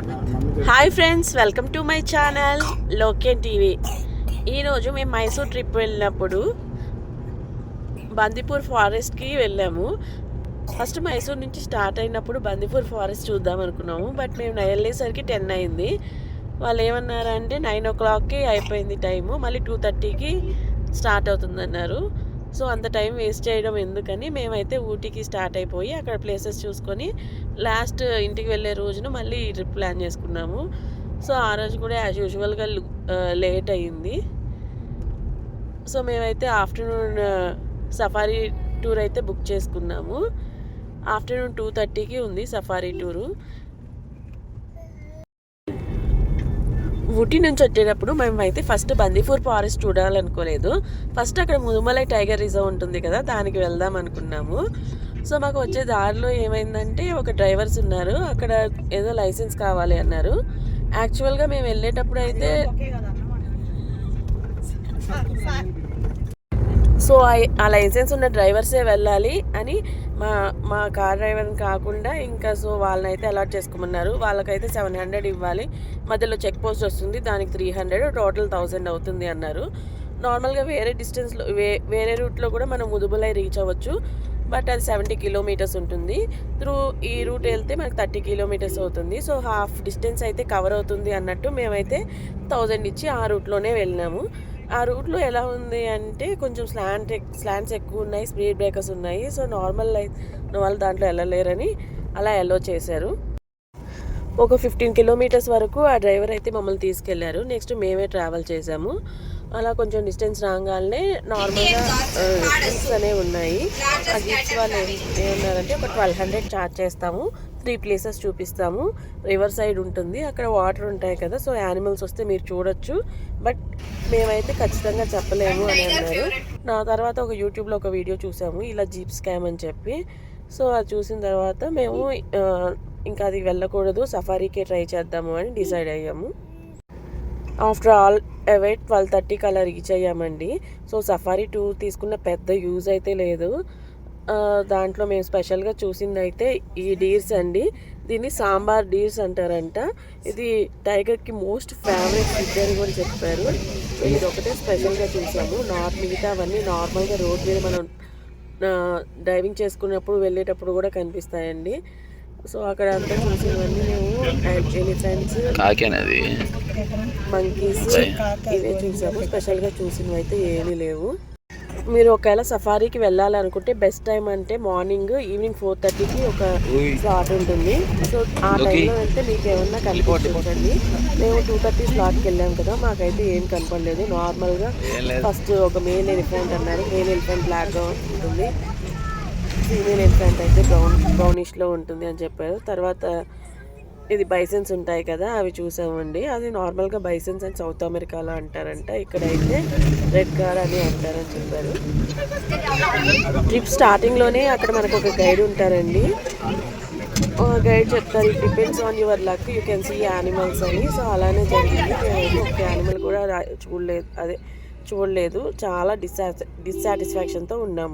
Hi friends, welcome to my channel లోకేన్ TV. ఈరోజు మేము మైసూర్ ట్రిప్ వెళ్ళినప్పుడు బందిపూర్ ఫారెస్ట్కి వెళ్ళాము. ఫస్ట్ మైసూర్ నుంచి స్టార్ట్ అయినప్పుడు బందిపూర్ ఫారెస్ట్ చూద్దాం అనుకున్నాము. బట్ మేము వెళ్ళేసరికి 10 అయింది. వాళ్ళు ఏమన్నారంటే 9 o'clockకి అయిపోయింది టైము, మళ్ళీ 2:30కి స్టార్ట్ అవుతుందన్నారు. సో అంత టైం వేస్ట్ చేయడం ఎందుకని మేమైతే ఊటీకి స్టార్ట్ అయిపోయి అక్కడ ప్లేసెస్ చూసుకొని లాస్ట్ ఇంటికి వెళ్ళే రోజున మళ్ళీ ట్రిప్ ప్లాన్ చేసుకున్నాము. సో ఆ రోజు కూడా యాజ్ యూజువల్గా లేట్ అయ్యింది. సో మేమైతే ఆఫ్టర్నూన్ సఫారీ టూర్ అయితే బుక్ చేసుకున్నాము. ఆఫ్టర్నూన్ 2:30కి ఉంది సఫారీ టూరు. ఊటీ నుంచి వచ్చేటప్పుడు మేమైతే ఫస్ట్ బందిపూర్ ఫారెస్ట్ చూడాలనుకోలేదు. ఫస్ట్ అక్కడ ముదుమలై టైగర్ రిజర్వ్ ఉంటుంది కదా, దానికి వెళ్దాం అనుకున్నాము. సో మాకు వచ్చే దారిలో ఏమైందంటే ఒక డ్రైవర్స్ ఉన్నారు, అక్కడ ఏదో లైసెన్స్ కావాలి అన్నారు. యాక్చువల్గా మేము వెళ్ళేటప్పుడు అయితే సో ఆ లైసెన్స్ ఉన్న డ్రైవర్సే వెళ్ళాలి అని మా కార్ డ్రైవర్ని కాకుండా ఇంకా సో వాళ్ళని అయితే అలాట్ చేసుకోమన్నారు. వాళ్ళకైతే 700 ఇవ్వాలి, మధ్యలో చెక్ పోస్ట్ వస్తుంది, దానికి 300, టోటల్ 1000 అవుతుంది అన్నారు. నార్మల్గా వేరే డిస్టెన్స్లో వేరే రూట్లో కూడా మనం ముదుమలై రీచ్ అవ్వచ్చు. బట్ అది 70 కిలోమీటర్స్ ఉంటుంది. ఈ రూట్ వెళ్తే మనకు 30 కిలోమీటర్స్ అవుతుంది. సో హాఫ్ డిస్టెన్స్ అయితే కవర్ అవుతుంది అన్నట్టు మేమైతే 1000 ఇచ్చి ఆ రూట్లోనే వెళ్ళినాము. ఆ రూట్లో ఎలా ఉంది అంటే కొంచెం స్లాంట్స్ ఎక్కువ ఉన్నాయి, స్పీడ్ బ్రేకర్స్ ఉన్నాయి. సో నార్మల్ వాళ్ళు దాంట్లో వెళ్ళలేరని అలా ఎల్లో చేశారు. ఒక 15 కిలోమీటర్స్ వరకు ఆ డ్రైవర్ అయితే మమ్మల్ని తీసుకెళ్లారు. నెక్స్ట్ మేమే ట్రావెల్ చేసాము. అలా కొంచెం డిస్టెన్స్ రాగానే నార్మల్గా జీప్స్ అనేవి ఉన్నాయి. ఆ జీప్స్ వాళ్ళు ఏమన్నారంటే ఒక 1200 ఛార్జ్ చేస్తాము, 3 ప్లేసెస్ చూపిస్తాము, రివర్ సైడ్ ఉంటుంది, అక్కడ వాటర్ ఉంటాయి కదా, సో యానిమల్స్ వస్తే మీరు చూడొచ్చు, బట్ మేమైతే ఖచ్చితంగా చెప్పలేము అని అన్నారు. నా తర్వాత ఒక యూట్యూబ్లో ఒక వీడియో చూసాము ఇలా జీప్ స్కామ్ అని చెప్పి. సో అది చూసిన తర్వాత మేము ఇంకా అది వెళ్ళకూడదు, సఫారీకే ట్రై చేద్దాము అని డిసైడ్ అయ్యాము. ఆఫ్టర్ ఆల్ అవైట్ 12:30కి అలా రీచ్ అయ్యామండి. సో సఫారీ టూర్ తీసుకున్న పెద్ద యూజ్ అయితే లేదు. దాంట్లో మేము స్పెషల్గా చూసింది అయితే ఈ డీర్స్ అండి. దీన్ని సాంబార్ డీర్స్ అంటారంట. ఇది టైగర్కి మోస్ట్ ఫేవరెట్ ఫుడ్ అని కూడా చెప్పారు. ఇది ఒకటే స్పెషల్గా చూసాము. మిగతా అవన్నీ నార్మల్గా రోడ్ మీద మనం డ్రైవింగ్ చేసుకున్నప్పుడు వెళ్ళేటప్పుడు కూడా కనిపిస్తాయండి. సో అక్కడ అంతా చూసినవన్నీ మేము ఎలిఫెంట్స్, మంకీస్ ఇవే చూసాము. స్పెషల్గా చూసినవి అయితే ఏమీ లేవు. మీరు ఒకవేళ సఫారీకి వెళ్ళాలనుకుంటే బెస్ట్ టైం అంటే మార్నింగ్, ఈవినింగ్ 4:30కి ఒక స్లాట్ ఉంటుంది. సో ఆ టైంలో వెళ్తే మీకు ఏమన్నా కనిపించండి. మేము 2:30 స్లాట్కి వెళ్ళాం కదా, మాకైతే ఏం కనపడలేదు. నార్మల్గా ఫస్ట్ ఒక మేల్ ఎలిఫెంట్ అన్నారు. మేల్ ఎలిఫెంట్ బ్లాక్గా ఉంటుంది, ఫీమేల్ ఎలిఫెంట్ అయితే బ్రౌనిష్లో ఉంటుంది అని చెప్పారు. తర్వాత ఇది బైసన్స్ ఉంటాయి కదా, అవి చూసామండి. అది నార్మల్గా బైసన్స్ అని సౌత్ అమెరికాలో అంటారంట, ఇక్కడైతే రెడ్ గార్ అని అంటారని చెప్పారు. ట్రిప్ స్టార్టింగ్లోనే అక్కడ మనకు ఒక గైడ్ ఉంటారండి. గైడ్ చెప్తారు, it depends on your luck, you can see animals అని. సో అలానే జరిగింది. మేమైతే ఒక యానిమల్ కూడా చూడలేదు. చాలా డిస్సాటిస్ఫాక్షన్తో ఉన్నాము.